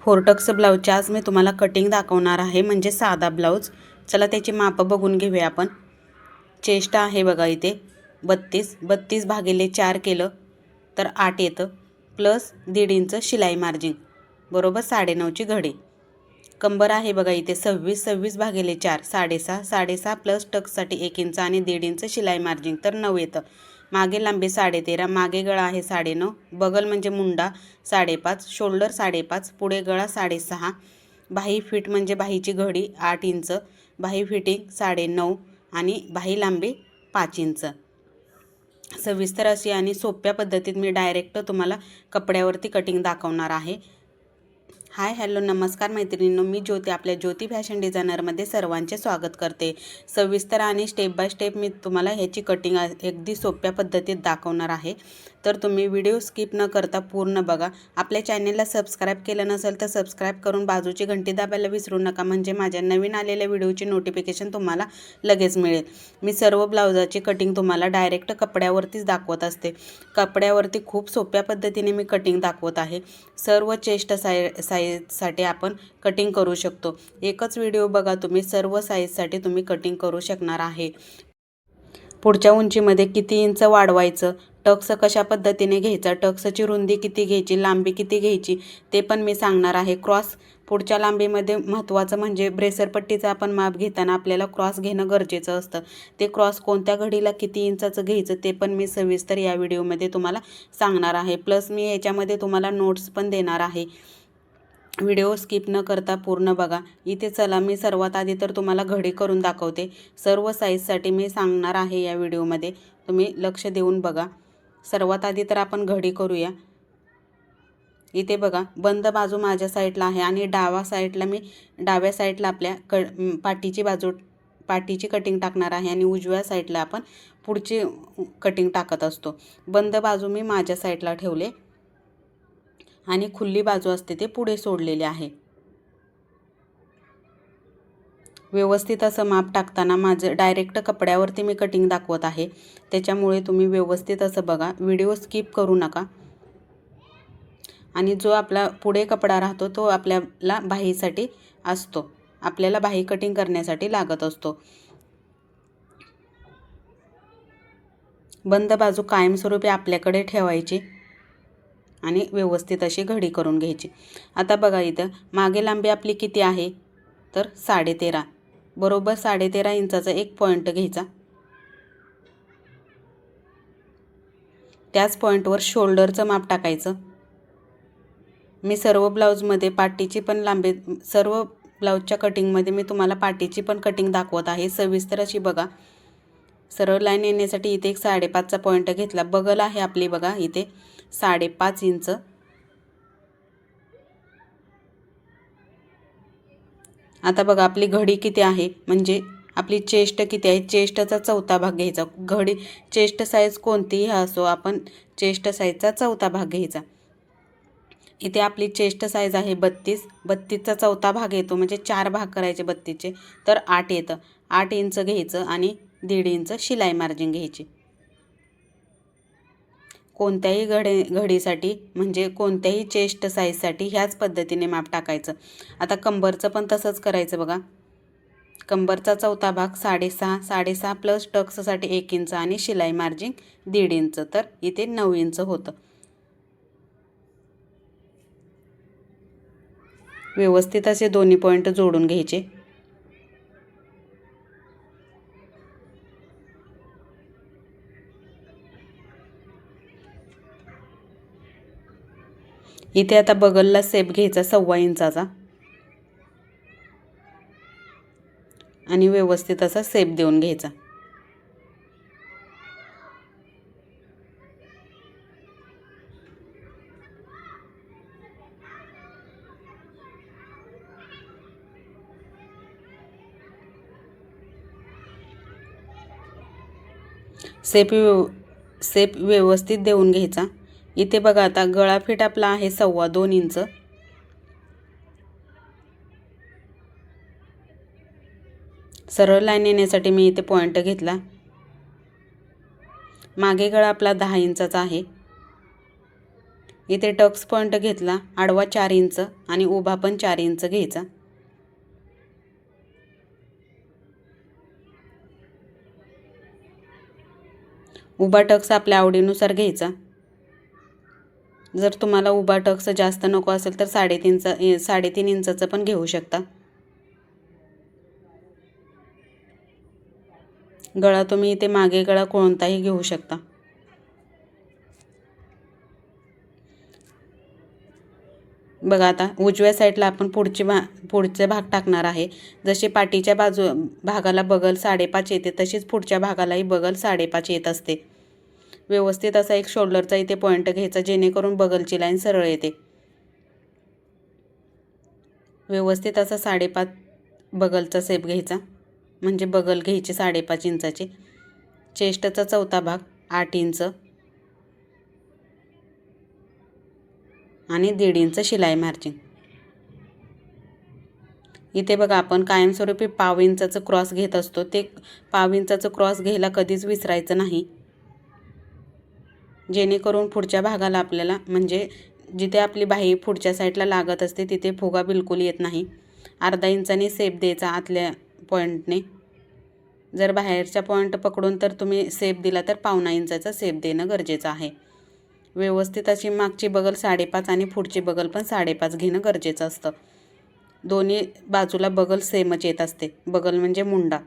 फोरटक्स ब्लाऊजची आज मी तुम्हाला कटिंग दाखवणार आहे, म्हणजे साधा ब्लाऊज। चला त्याची माप बघून घेऊया आपण। चेस्ट आहे बघा इथे 32 भागिले 4 केलं तर 8 येतं, प्लस 1.5 इंच शिलाई मार्जिन बरोबर 9.5 ची घडी। कंबर आहे बघा इथे 26 भागिले 4 6.5 प्लस टक्ससाठी 1 इंच आणि 1.5 इंच शिलाई मार्जिन तर 9 येतं। मागे लांबी 13.5, मागे गळा आहे 9.5, बगल म्हणजे मुंडा 5.5, शोल्डर 5.5, पुढे गळा 6.5, बाही फिट म्हणजे बाहीची घडी 8 इंच, बाही फिटिंग 9.5 आणि बाही लांबी 5 इंच। सविस्तर अशी आणि सोप्या पद्धतीत मी डायरेक्ट तुम्हाला कपड्यावरती कटिंग दाखवणार आहे। हाय हॅलो नमस्कार मैत्रिणींनो, मी ज्योती आपल्या ज्योती फॅशन डिझायनरमध्ये सर्वांचे स्वागत करते। सविस्तर आणि स्टेप बाय स्टेप मी तुम्हाला ह्याची कटिंग अगदी सोप्या पद्धतीत दाखवणार आहे, तर तुम्ही व्हिडिओ स्किप न करता पूर्ण बघा। आपल्या चॅनलला सबस्क्राईब केलं नसेल तर सबस्क्राईब करून बाजूची घंटी दाबायला विसरू नका, म्हणजे माझ्या नवीन आलेल्या व्हिडिओची नोटिफिकेशन तुम्हाला लगेच मिळेल। मी सर्व ब्लाउजाची कटिंग तुम्हाला डायरेक्ट कपड्यावरतीच दाखवत असते। कपड्यावरती खूप सोप्या पद्धतीने मी कटिंग दाखवत आहे। सर्व चेस्ट साईजसाठी आपण कटिंग करू शकतो। एकच व्हिडिओ बघा तुम्ही, सर्व साईजसाठी तुम्ही कटिंग करू शकणार आहे। पुढच्या उंचीमध्ये किती इंच वाढवायचं, टक्स कशा पद्धतीने घ्यायचा, टक्सची रुंदी किती घ्यायची, लांबी किती घ्यायची ते पण मी सांगणार आहे। क्रॉस पुढच्या लांबीमध्ये महत्त्वाचं म्हणजे ब्रेसरपट्टीचं आपण माप घेताना आपल्याला क्रॉस घेणं गरजेचं असतं। ते क्रॉस कोणत्या घडीला किती इंचाचं घ्यायचं ते पण मी सविस्तर या व्हिडिओमध्ये तुम्हाला सांगणार आहे। प्लस मी याच्यामध्ये तुम्हाला नोट्स पण देणार आहे। व्हिडिओ स्किप न करता पूर्ण बघा। इथे चला मी सर्वात आधी तर तुम्हाला घडी करून दाखवते। सर्व साईजसाठी मी सांगणार आहे या व्हिडिओमध्ये, तुम्ही लक्ष देऊन बघा। सर्वात आधी तर आपण घडी करूया। इथे बघा बंद बाजू माझ्या साईडला आहे आणि डाव्या साईडला आपल्या पाठीची कटिंग टाकणार आहे आणि उजव्या साईडला आपण पुढची कटिंग टाकत असतो। बंद बाजू मी माझ्या साईडला ठेवले आणि खुली बाजू असते ते पुढे सोडलेले आहे। व्यवस्थित असं माप टाकताना माझं डायरेक्ट कपड्यावरती मी कटिंग दाखवत आहे, त्याच्यामुळे तुम्ही व्यवस्थित असं बघा, व्हिडिओ स्किप करू नका। आणि जो आपला पुढे कपडा राहतो तो आपल्याला बाहीसाठी असतो, आपल्याला बाही कटिंग करण्यासाठी लागत असतो। बंद बाजू कायमस्वरूपी आपल्याकडे ठेवायची आणि व्यवस्थित अशी घडी करून घ्यायची। आता बघा इथं मागे लांबी आपली किती आहे तर 13.5, बरोबर 13.5 इंचाचा एक पॉईंट घ्यायचा। त्याच पॉईंटवर शोल्डरचं माप टाकायचं। मी सर्व ब्लाऊजमध्ये पाठीची पण लांबी, सर्व ब्लाऊजच्या कटिंगमध्ये मी तुम्हाला पाठीची पण कटिंग दाखवत आहे, सविस्तर अशी बघा। सरळ लाईन येण्यासाठी इथे एक 5.5चा पॉईंट घेतला। बगल आहे आपली बघा इथे 5.5 इंच। आता बघा आपली घडी किती आहे, म्हणजे आपली चेस्ट किती आहे, चेस्टचा चौथा भाग घ्यायचा। घडी चेस्ट साईज कोणतीही असो, आपण चेस्ट साईजचा चौथा भाग घ्यायचा। इथे आपली चेस्ट साईज आहे 32चा चौथा भाग येतो, म्हणजे 4 भाग करायचे 32चे तर 8 येतं। 8 इंच घ्यायचं आणि 1.5 इंच शिलाई मार्जिन घ्यायची। कोणत्याही घडीसाठी म्हणजे कोणत्याही चेस्ट साईजसाठी ह्याच पद्धतीने माप टाकायचं। आता कंबरचं पण तसंच करायचं बघा। कंबरचा चौथा भाग 6.5 प्लस टक्ससाठी 1 इंच आणि शिलाई मार्जिन 1.5 इंच तर इथे 9 इंच होतं। व्यवस्थित असे दोन्ही पॉईंट जोडून घ्यायचे। इथे आता बगलला सेप घ्यायचा 1.25 इंचाचा आणि व्यवस्थित असा सेप देऊन घ्यायचा। सेप व्यवस्थित देऊन घ्यायचा। इथे बघा आता गळा फिट आपला आहे 2.25 इंच। सरळ लाईन येण्यासाठी मी इथे पॉईंट घेतला। मागे गळा आपला 10 इंचाचा आहे। इथे टक्स पॉईंट घेतला, आडवा 4 इंच आणि उभा पण 4 इंच घ्यायचा. उभा टक्स आपल्या आवडीनुसार घ्यायचा. जर तुम्हाला उभा टक्स जास्त नको असेल तर 3.5 इंचाचं पण घेऊ शकता. गळा तुम्ही इथे मागे गळा कोणताही घेऊ शकता. बघा आता उजव्या साईडला आपण पुढचे भाग टाकणार आहे. जसे पाठीच्या भागाला बगल 5.5 येते तशीच पुढच्या भागालाही बगल 5.5 येत असते. व्यवस्थित असा एक शोल्डरचा इथे पॉईंट घ्यायचा जेणेकरून बगलची लाईन सरळ येते. व्यवस्थित असा 5.5 बगलचा शेप घ्यायचा, म्हणजे बगल घ्यायची 5.5 इंचाची. चेस्टचा चौथा भाग 8 इंच आणि 1.5 इंच शिलाई मार्जिन. इथे बघा आपण कायमस्वरूपी 1/2 इंचाचं क्रॉस घेत असतो. ते 1/2 इंचाचं क्रॉस घ्यायला कधीच विसरायचं नाही, जेणेकरून पुढच्या भागाला आपल्याला म्हणजे जिथे आपली बाही पुढच्या साईडला लागत असते तिथे फुगा बिलकुल येत नाही. 1/2 इंचाने शेप द्यायचा आतल्या पॉईंटने. जर बाहेरच्या पॉईंट पकडून तर तुम्ही शेप दिला तर 1/2 इंचाचा शेप देणं गरजेचं आहे. व्यवस्थित अशी मागची बगल 5.5 आणि पुढची बगल पण 5.5 घेणं गरजेचं असतं. दोन्ही बाजूला बगल सेमच येत असते. बगल म्हणजे मुंडा.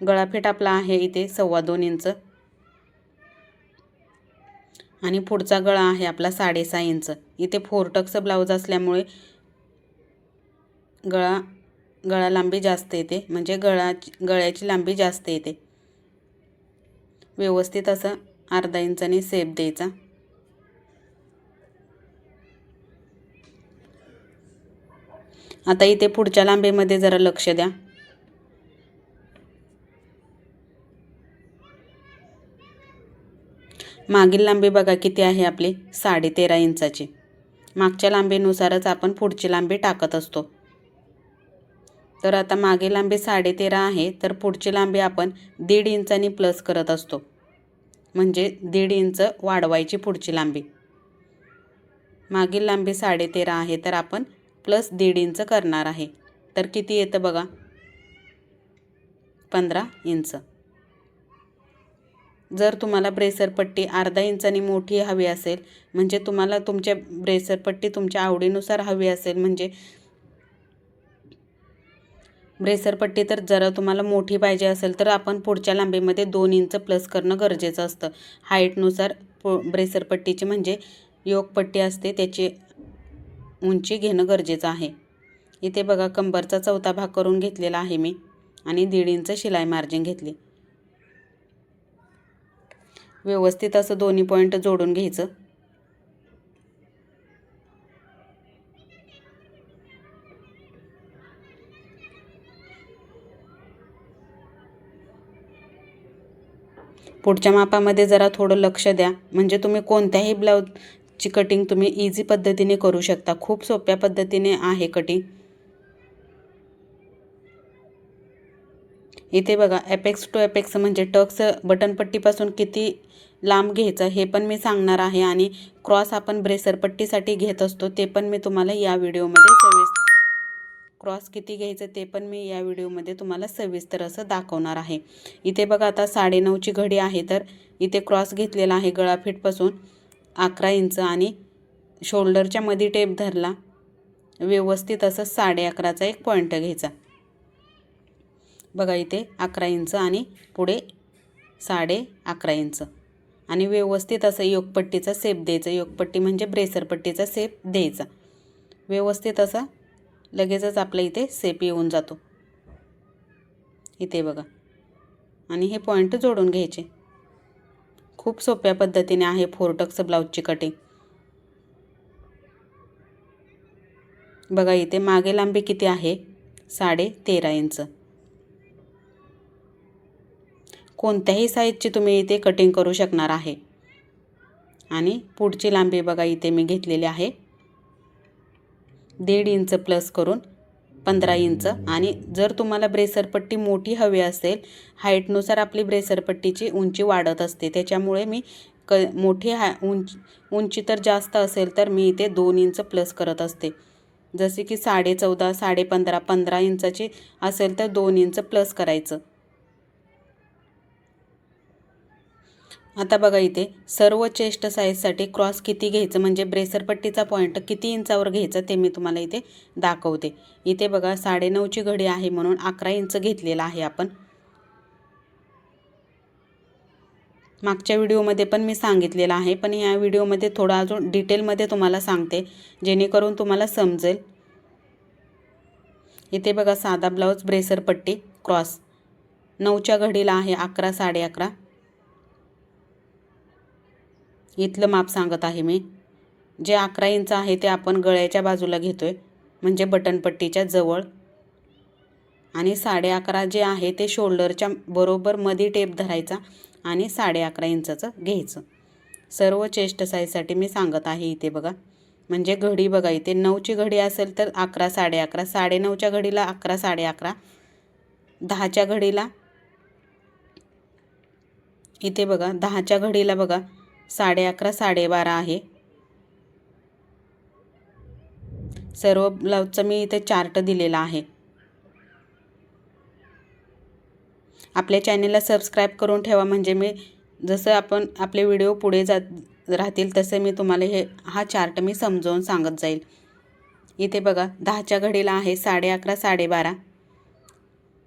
गळाफेट आपला आहे इथे 2.25 इंच आणि पुढचा गळा आहे आपला 6.5 इंच. इथे 4 टक्स ब्लाऊज असल्यामुळे गळा लांबी जास्त येते, म्हणजे गळ्याची लांबी जास्त येते. व्यवस्थित असं 1/2 इंचाने शेप द्यायचा. आता इथे पुढच्या लांबीमध्ये जरा लक्ष द्या. मागील लांबी बघा किती आहे आपली 13.5 इंचाची. मागच्या लांबीनुसारच आपण पुढची लांबी टाकत असतो. तर आता मागे लांबी 13.5 आहे तर पुढची लांबी आपण 1.5 इंचांनी प्लस करत असतो, म्हणजे 1.5 इंच वाढवायची पुढची लांबी. मागील लांबी 13.5 आहे तर आपण प्लस 1.5 इंच करणार आहे. तर किती येतं बघा 15 इंच. जर तुम्हाला ब्रेसर पट्टी 1/2 इंचांनी मोठी हवी असेल, म्हणजे तुम्हाला तुमच्या ब्रेसर पट्टी तुमच्या आवडीनुसार हवी असेल, म्हणजे ब्रेसर पट्टी तर जरा तुम्हाला मोठी पाहिजे असेल तर आपण पुढच्या लांबीमध्ये 2 इंच प्लस करणं गरजेचं असतं. हाईटनुसार ब्रेसर पट्टीची म्हणजे योक पट्टी असते त्याची उंची घेणं गरजेचं आहे. इथे बघा कंबरचा चौथा भाग करून घेतलेला आहे मी आणि 1.5 इंच शिलाई मार्जिन घेतली. व्यवस्थित असं दोन्ही पॉईंट जोडून घ्यायचं. पुढच्या मापामध्ये जरा थोडं लक्ष द्या, म्हणजे तुम्ही कोणत्याही ब्लाऊजची कटिंग तुम्ही इझी पद्धतीने करू शकता. खूप सोप्या पद्धतीने आहे कटिंग. इथे बघा एपेक्स टू एपेक्स म्हणजे टक्स बटनपट्टीपासून किती लांब घ्यायचं हे पण मी सांगणार आहे, आणि क्रॉस आपण ब्रेसर पट्टीसाठी घेत असतो ते पण मी तुम्हाला या व्हिडिओमध्ये क्रॉस किती घ्यायचं ते पण मी या व्हिडिओमध्ये तुम्हाला सविस्तर असं दाखवणार आहे. इथे बघा आता 9.5ची घडी आहे तर इथे क्रॉस घेतलेला आहे गळाफीटपासून 11 इंच आणि शोल्डरच्या मध्ये टेप धरला. व्यवस्थित असं 11.5चा एक पॉईंट घ्यायचा. बघा इथे 11 इंच आणि पुढे 11.5 इंच आणि व्यवस्थित असं योकपट्टीचा शेप द्यायचा. योकपट्टी म्हणजे ब्रेसर पट्टीचा शेप द्यायचा. व्यवस्थित असं लगेचच आपल्या इथे शेप येऊन जातो. इथे बघा आणि हे पॉईंट जोडून घ्यायचे. खूप सोप्या पद्धतीने आहे 4 टक्स ब्लाऊजची कटिंग. बघा इथे मागे लांबी किती आहे 13.5 इंच. कोणत्याही साईजची तुम्ही इथे कटिंग करू शकणार आहे. आणि पुढची लांबी बघा इथे मी घेतलेली आहे 1.5 इंच प्लस करून 15 इंच. आणि जर तुम्हाला ब्रेसर पट्टी मोठी हवी असेल, हाईटनुसार आपली ब्रेसर पट्टीची उंची वाढत असते, त्याच्यामुळे मी मोठी उंची तर जास्त असेल तर मी इथे 2 इंच प्लस करत असते. जसे की 14.5 15.5 15 इंचाची असेल तर 2 इंच प्लस करायचं. आता बघा इथे सर्व चेस्ट साईजसाठी क्रॉस किती घ्यायचं म्हणजे ब्रेसरपट्टीचा पॉईंट किती इंचावर घ्यायचं ते मी तुम्हाला इथे दाखवते. इथे बघा 9.5ची घडी आहे म्हणून 11 इंच घेतलेला आहे आपण. मागच्या व्हिडिओमध्ये पण मी सांगितलेलं आहे, पण या व्हिडिओमध्ये थोडं अजून डिटेलमध्ये तुम्हाला सांगते जेणेकरून तुम्हाला समजेल. इथे बघा साधा ब्लाऊज ब्रेसरपट्टी क्रॉस 9च्या घडीला आहे 11 11.5. इथलं माप सांगत आहे मी. जे 11 इंच आहे ते आपण गळ्याच्या बाजूला घेतोय म्हणजे बटनपट्टीच्या जवळ, आणि 11.5 जे आहे ते शोल्डरच्या बरोबर मध्ये टेप धरायचा आणि 11.5 इंचाचं घ्यायचं. सर्व चेस्ट साईजसाठी मी सांगत आहे इथे बघा. म्हणजे घडी बघा इथे 9ची घडी असेल तर 11 11.5, 9.5च्या घडीला 11 11.5, 10च्या घडीला इथे बघा 10च्या घडीला बघा 11.5 12.5 आहे. सर्व ब्लाऊजचा मी इथे चार्ट दिलेला आहे. आपल्या चॅनेलला सबस्क्राईब करून ठेवा म्हणजे मी जसं आपण आपले व्हिडिओ पुढे जात राहतील तसे मी तुम्हाला हा चार्ट मी समजावून सांगत जाईल. इथे बघा 10च्या घडीला आहे 11.5 12.5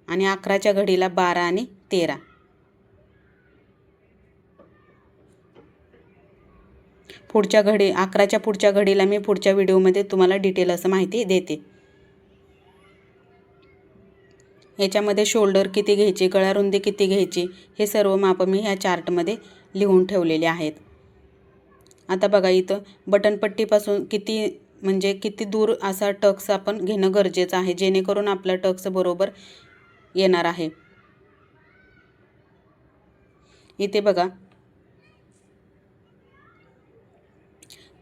आणि 11च्या घडीला 12 आणि 13. पुढच्या घडी 11च्या पुढच्या घडीला मी पुढच्या व्हिडिओमध्ये तुम्हाला डिटेल असं माहिती देते. याच्यामध्ये शोल्डर किती घ्यायची, गळा रुंदी किती घ्यायची हे सर्व माप मी ह्या चार्टमध्ये लिहून ठेवलेले आहेत. आता बघा इथं बटनपट्टीपासून किती दूर असा टक्स आपण घेणं गरजेचं आहे जेणेकरून आपला टक्स बरोबर येणार आहे. इथे बघा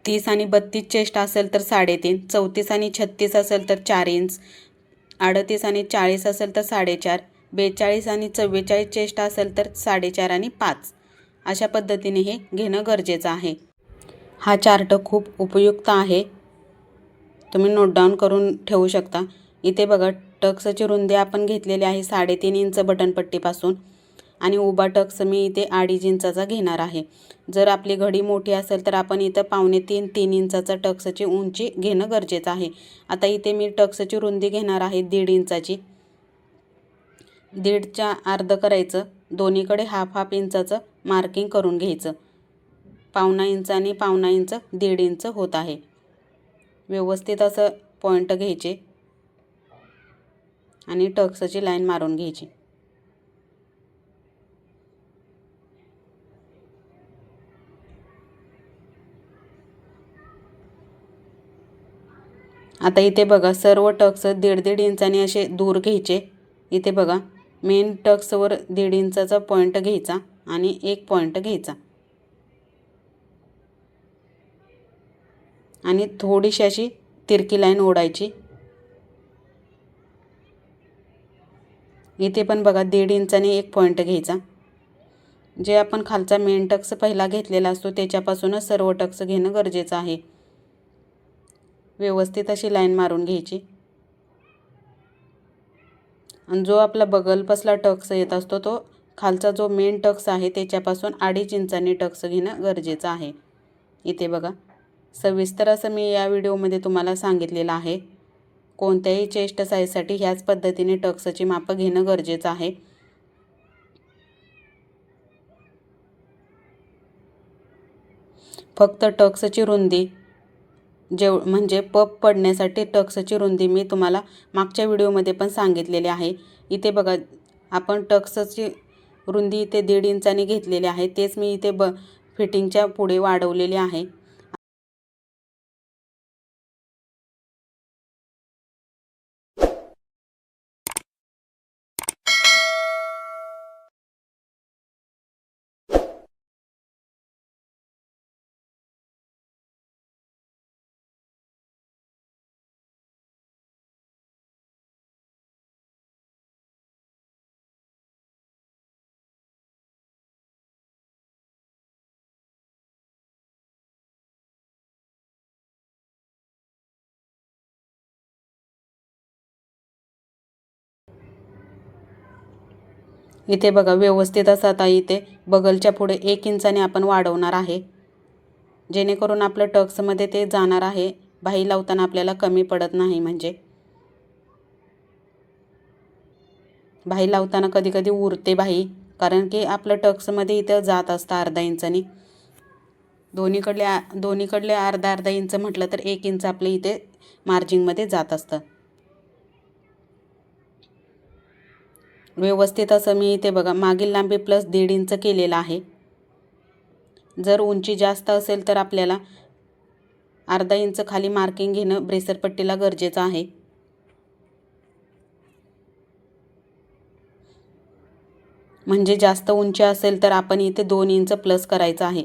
30 आणि 32 चेस्ट असेल तर 3.5, 34 आणि 36 असेल तर 4 इंच, 38 आणि 40 असेल तर 4.5, 42 आणि 44 चेस्ट असेल तर 4.5 आणि 5. अशा पद्धतीने हे घेणं गरजेचं आहे. हा चार्ट खूप उपयुक्त आहे, तुम्ही नोट डाऊन करून ठेवू शकता. इथे बघा टक्सची रुंदी आपण घेतलेली आहे 3.5 इंच बटनपट्टीपासून आणि उभा टक्स मी इथे 2.5 इंचाचा घेणार आहे. जर आपली घडी मोठी असेल तर आपण इथं 2.5 3 इंचाचा टक्सची उंची घेणं गरजेचं आहे. आता इथे मी टक्सची रुंदी घेणार आहे 1.5 इंचाची. 1.5च्या अर्ध करायचं, दोन्हीकडे हाफ इंचाचं मार्किंग करून घ्यायचं. 1.5 इंच आणि 1.5 इंच 1.5 इंच होत आहे. व्यवस्थित असं पॉईंट घ्यायचे आणि टक्सची लाईन मारून घ्यायची. आता इथे बघा सर्व टक्स 1.5 इंचाने असे दूर घ्यायचे. इथे बघा मेन टक्सवर 1.5 इंचाचा पॉईंट घ्यायचा आणि एक पॉईंट घ्यायचा आणि थोडीशी अशी तिरकी लाईन ओढायची. इथे पण बघा 1.5 इंचाने एक पॉईंट घ्यायचा. जे आपण खालचा मेन टक्स पहिला घेतलेला असतो त्याच्यापासूनच सर्व टक्स घेणं गरजेचं आहे. व्यवस्थित अशी लाईन मारून घ्यायची आणि जो आपला बगलपासला टक्स येत असतो तो खालचा जो मेन टक्स आहे त्याच्यापासून 2.5 इंचांनी टक्स घेणं गरजेचं आहे. इथे बघा सविस्तर असं मी या व्हिडिओमध्ये तुम्हाला सांगितलेलं आहे. कोणत्याही चेस्ट साईजसाठी ह्याच पद्धतीने टक्सची मापं घेणं गरजेचं आहे. फक्त टक्सची रुंदी म्हणजे पप पडण्यासाठी टक्सची रुंदी मी तुम्हाला मागच्या व्हिडिओमध्ये पण सांगितलेली आहे. इथे बघा आपण टक्सची रुंदी इथे 1.5 इंचाने घेतलेली आहे, तेच मी इथे फिटिंगच्या पुढे वाढवलेले आहे. इथे बघा व्यवस्थित असं आता इथे बगलच्या पुढे 1 इंचाने आपण वाढवणार आहे, जेणेकरून आपलं टक्समध्ये ते जाणार आहे. बाही लावताना आपल्याला कमी पडत नाही. म्हणजे बाही लावताना कधी कधी उरते बाही, कारण की आपलं टक्समध्ये इथं जात असतं अर्धा इंचानी. दोन्हीकडले अर्धा अर्धा इंच म्हटलं तर 1 इंच आपलं इथे मार्जिंगमध्ये जात असतं. व्यवस्थित असं मी इथे बघा मागील लांबी प्लस 1.5 इंच केलेलं आहे. जर उंची जास्त असेल तर आपल्याला अर्धा इंच खाली मार्किंग घेणं ब्रेसर पट्टीला गरजेचं आहे. म्हणजे जास्त उंची असेल तर आपण इथे 2 इंच प्लस करायचं आहे.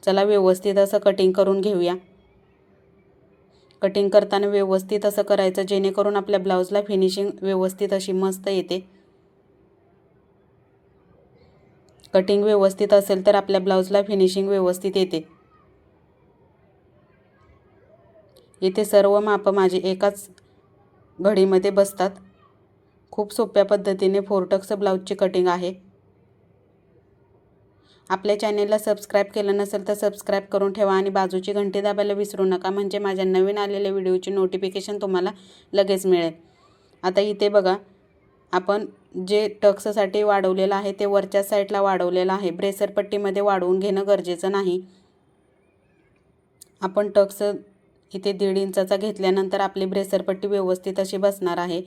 चला व्यवस्थित असं कटिंग करून घेऊया. कटिंग करताना व्यवस्थित असं करायचं, जेणेकरून आपल्या ब्लाऊजला फिनिशिंग व्यवस्थित अशी मस्त येते. कटिंग व्यवस्थित असेल तर आपल्या ब्लाऊजला फिनिशिंग व्यवस्थित येते. इथे सर्व माप माझे एकाच घडीमध्ये बसतात. खूप सोप्या पद्धतीने 4 टक्स ब्लाऊजची कटिंग आहे. आपल्या चॅनेलला सबस्क्राईब केलं नसेल तर सबस्क्राईब करून ठेवा आणि बाजूची घंटी दाबायला विसरू नका, म्हणजे माझ्या नवीन आलेल्या व्हिडिओची नोटिफिकेशन तुम्हाला लगेच मिळेल. आता इथे बघा आपण जे टक्ससाठी वाढवलेलं आहे ते वरच्या साईडला वाढवलेलं आहे. ब्रेसर पट्टीमध्ये वाढवून घेणं गरजेचं नाही. आपण टक्स इथे 1.5 इंचाचा घेतल्यानंतर आपली ब्रेसर पट्टी व्यवस्थित अशी बसणार आहे.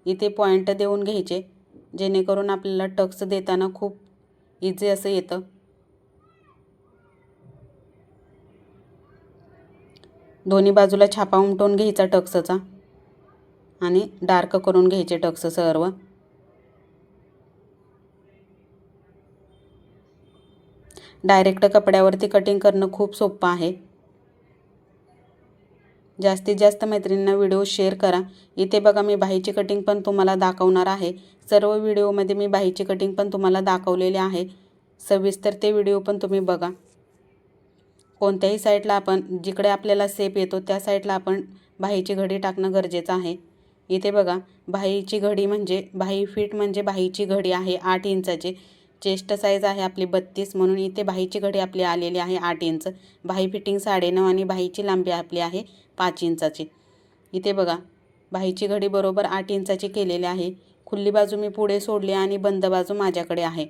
इथे पॉईंट देऊन घ्यायचे, जेणेकरून आपल्याला टक्स देताना खूप इझी असं येतं. दोन्ही बाजूला छापा उमटवून घ्यायचा टक्सचा आणि डार्क करून घ्यायचे टक्स सर्व. डायरेक्ट कपड्यावरती कटिंग करणं खूप सोपं आहे. जास्तीत जास्त मैत्रिणींना व्हिडिओ शेअर करा. इथे बघा मी बाहीची कटिंग पण तुम्हाला दाखवणार आहे. सर्व व्हिडिओमध्ये मी बाहीची कटिंग पण तुम्हाला दाखवलेली आहे. सविस्तर ते व्हिडिओ पण तुम्ही बघा. कोणत्याही साईडला आपण जिकडे आपल्याला सेप येतो त्या साईडला आपण बाहीची घडी टाकणं गरजेचं आहे. इथे बघा बाहीची घडी म्हणजे बाही फिट म्हणजे बाहीची घडी आहे 8 इंचाची. चेस्ट साईज आहे आपली 32, म्हणून इथे बाहीची घडी आपली आलेली आहे 8 इंच. बाही फिटिंग 9.5 आणि बाहीची लांबी आपली आहे 5 इंचाची. इथे बघा बाहीची घडी बरोबर 8 इंचाची केलेली आहे. खुली बाजू मी पुढे सोडली आणि बंद बाजू माझ्याकडे आहे.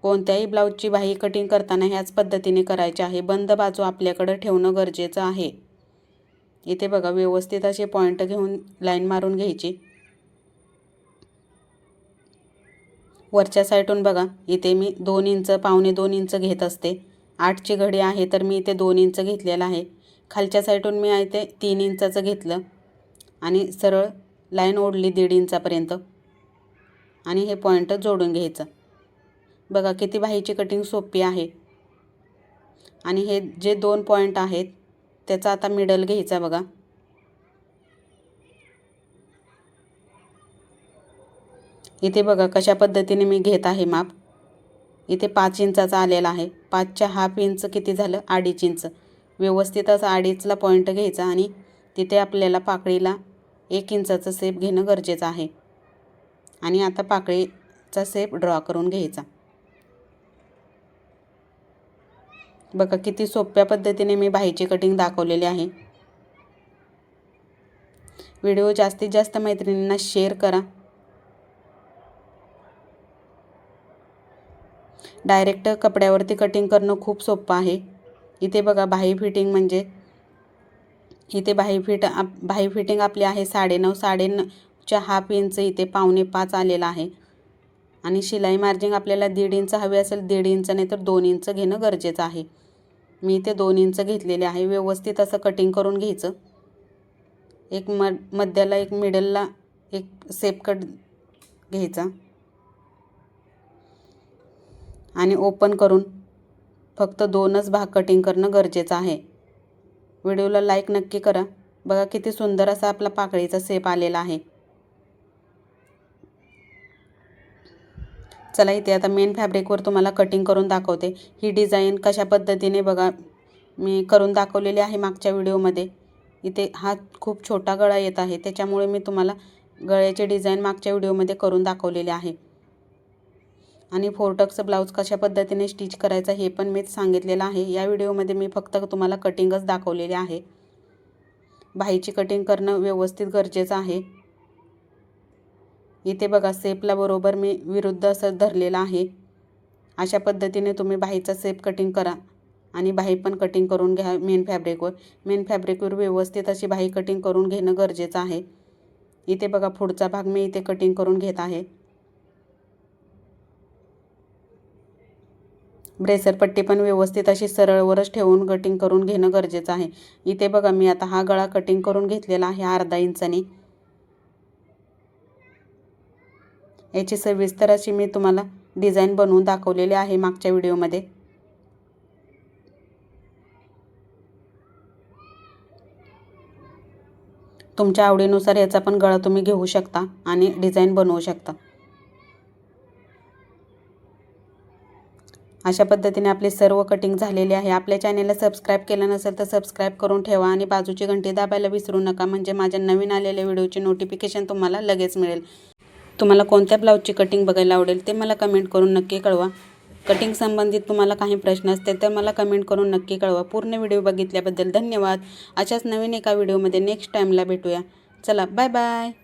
कोणत्याही ब्लाऊजची बाही कटिंग करताना ह्याच पद्धतीने करायची आहे. बंद बाजू आपल्याकडे ठेवणं गरजेचं आहे. इथे बघा व्यवस्थित असे पॉईंट घेऊन लाईन मारून घ्यायची. वरच्या साईडून बघा इथे मी 2 इंच पावणे 2 इंच घेत असते. 8ची घडी आहे तर मी इथे 2 इंच घेतलेलं आहे. खालच्या साईडून मी इथे 3 इंचाचं घेतलं आणि सरळ लाईन ओढली 1.5 इंचापर्यंत आणि हे पॉईंट जोडून घ्यायचं. बघा किती बाहीची कटिंग सोपी आहे. आणि हे जे 2 पॉईंट आहेत त्याचा आता मिडल घ्यायचा बघा. इथे बघा कशा पद्धतीने मी घेत आहे माप. इथे 5 इंचाचा आलेला आहे. 5च्या हाफ इंच किती झालं 2.5 इंच. व्यवस्थित असं 2.5ला पॉईंट घ्यायचा आणि तिथे आपल्याला पाकळीला 1 इंचाचं सेप घेणं गरजेचं आहे. आणि आता पाकळीचा सेप ड्रॉ करून घ्यायचा. बघा किती सोप्या पद्धतीने मी बाहीची कटिंग दाखवलेली आहे. व्हिडिओ जास्तीत जास्त मैत्रिणींना शेअर करा. डायरेक्ट कपड्यावरती कटिंग करणं खूप सोपं आहे. इथे बघा बाही फिटिंग म्हणजे इथे बाही फिटिंग आपली आहे 9.5. 9.5च्या हाफ इंच इथे पावणे 5 आलेला आहे. आणि शिलाई मार्जिंग आपल्याला 1.5 इंच हवे असेल 1.5 इंच नाही तर 2 इंच घेणं गरजेचं आहे. मी इथे 2 इंच घेतलेले आहे. व्यवस्थित असं कटिंग करून घ्यायचं. एक मध्याला एक मिडलला एक सेप कट घ्यायचा आणि ओपन करून फक्त 2च भाग कटिंग करणं गरजेचं आहे. व्हिडिओला लाईक नक्की करा. बघा किती सुंदर असा आपला पाकळीचा सेप आलेला आहे. चला इथे आता मेन फॅब्रिकवर तुम्हाला कटिंग करून दाखवते. ही डिझाईन कशा पद्धतीने बघा मी करून दाखवलेली आहे मागच्या व्हिडिओमध्ये. इथे हा खूप छोटा गळा येत आहे, त्याच्यामुळे मी तुम्हाला गळ्याचे डिझाईन मागच्या व्हिडिओमध्ये करून दाखवलेले आहे आणि फोरटक्स ब्लाऊज कशा पद्धतीने स्टिच करायचा हे पण मी सांगितलेलं आहे। या व्हिडिओमध्ये मी फक्त तुम्हाला कटिंगच दाखवलेली आहे। बाहीची कटिंग करणं व्यवस्थित गरजेचं आहे। इथे बघा सेपला बरोबर मी विरुद्ध असं धरलेलं आहे। अशा पद्धतीने तुम्ही बाहीचा सेप कटिंग करा आणि बाही पण कटिंग करून घ्या। मेन फॅब्रिकवर व्यवस्थित अशी बाही कटिंग करून घेणं गरजेचं आहे। इथे बघा पुढचा भाग मी इथे कटिंग करून घेत आहे। ब्रेसर पट्टी पण व्यवस्थित अशी सरळवरच ठेवून कटिंग करून घेणं गरजेचं आहे। इथे बघा मी आता हा गळा कटिंग करून घेतलेला आहे अर्धा इंचानी। याची सविस्तर अशी मी तुम्हाला डिझाईन बनवून दाखवलेली आहे मागच्या व्हिडिओमध्ये। तुमच्या आवडीनुसार याचा पण गळा तुम्ही घेऊ शकता आणि डिझाईन बनवू शकता। अशा पद्धतीने आपले सर्व कटिंग झालेले आहे। आपल्या चॅनलला सबस्क्राईब केलं नसेल तर सबस्क्राईब करून ठेवा आणि बाजूची घंटी दाबायला विसरू नका, म्हणजे माझ्या नवीन आलेल्या व्हिडिओची नोटिफिकेशन तुम्हाला लगेच मिळेल। तुम्हाला कोणत्या ब्लाऊजची कटिंग बघायला आवडेल ते मला कमेंट करून नक्की कळवा। कटिंग संबंधित तुम्हाला काही प्रश्न असतील तर मला कमेंट करून नक्की कळवा। पूर्ण व्हिडिओ बघितल्याबद्दल धन्यवाद। अशाच नवीन एका व्हिडिओमध्ये नेक्स्ट टाईमला भेटूया। चला बाय बाय।